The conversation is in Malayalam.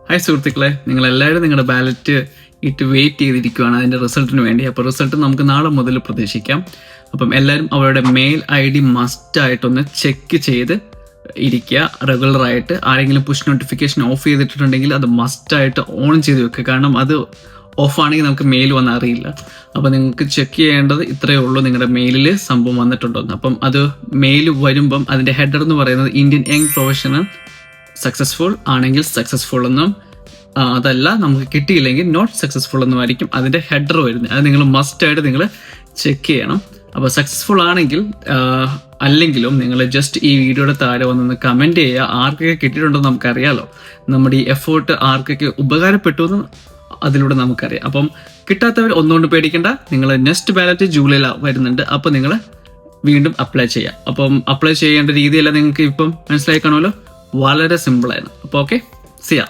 ഹായ് സുഹൃത്തുക്കളെ, നിങ്ങളെല്ലാവരും നിങ്ങളുടെ ബാലറ്റ് ഇട്ട് വെയിറ്റ് ചെയ്തിരിക്കുകയാണ് അതിൻ്റെ റിസൾട്ടിന് വേണ്ടി. അപ്പോൾ റിസൾട്ട് നമുക്ക് നാളെ മുതൽ പ്രതീക്ഷിക്കാം. അപ്പം എല്ലാവരും അവരുടെ മെയിൽ ID മസ്റ്റായിട്ടൊന്ന് ചെക്ക് ചെയ്ത് ഇരിക്കുക റെഗുലറായിട്ട്. ആരെങ്കിലും പുഷ് നോട്ടിഫിക്കേഷൻ ഓഫ് ചെയ്തിട്ടുണ്ടെങ്കിൽ അത് മസ്റ്റായിട്ട് ഓൺ ചെയ്ത് വെക്കുക. കാരണം അത് ഓഫാണെങ്കിൽ നമുക്ക് മെയിൽ വന്ന് അറിയില്ല. അപ്പോൾ നിങ്ങൾക്ക് ചെക്ക് ചെയ്യേണ്ടത് ഇത്രയേ ഉള്ളൂ, നിങ്ങളുടെ മെയിലിൽ സംഭവം വന്നിട്ടുണ്ടോയെന്ന്. അപ്പം അത് മെയിൽ വരുമ്പം അതിൻ്റെ ഹെഡർ എന്ന് പറയുന്നത് ഇന്ത്യൻ യങ് പ്രൊഫഷണൽ സക്സസ്ഫുൾ ആണെങ്കിൽ സക്സസ്ഫുൾ എന്നും, അതല്ല നമുക്ക് കിട്ടിയില്ലെങ്കിൽ നോട്ട് സക്സസ്ഫുൾ എന്നും ആയിരിക്കും അതിൻ്റെ ഹെഡർ വരുന്നത്. അത് നിങ്ങൾ മസ്റ്റായിട്ട് നിങ്ങൾ ചെക്ക് ചെയ്യണം. അപ്പോൾ സക്സസ്ഫുൾ ആണെങ്കിൽ അല്ലെങ്കിലും നിങ്ങൾ ജസ്റ്റ് ഈ വീഡിയോയുടെ താഴെ വന്നൊന്ന് കമൻറ്റ് ചെയ്യുക. ആർക്കൊക്കെ കിട്ടിയിട്ടുണ്ടോ നമുക്കറിയാലോ, നമ്മുടെ ഈ എഫേർട്ട് ആർക്കൊക്കെ ഉപകാരപ്പെട്ടു എന്ന് അതിലൂടെ നമുക്കറിയാം. അപ്പം കിട്ടാത്തവർ ഒന്നുകൊണ്ട് പേടിക്കേണ്ട, നിങ്ങൾ നെക്സ്റ്റ് ബാലറ്റ് ജൂലൈയിൽ വരുന്നുണ്ട്. അപ്പോൾ നിങ്ങൾ വീണ്ടും അപ്ലൈ ചെയ്യാം. അപ്പം അപ്ലൈ ചെയ്യേണ്ട രീതിയെല്ലാം നിങ്ങൾക്ക് ഇപ്പം മനസ്സിലായി കാണുമല്ലോ, വളരെ സിമ്പിളായിരുന്നു. അപ്പോൾ ഓക്കെ, സിയാ.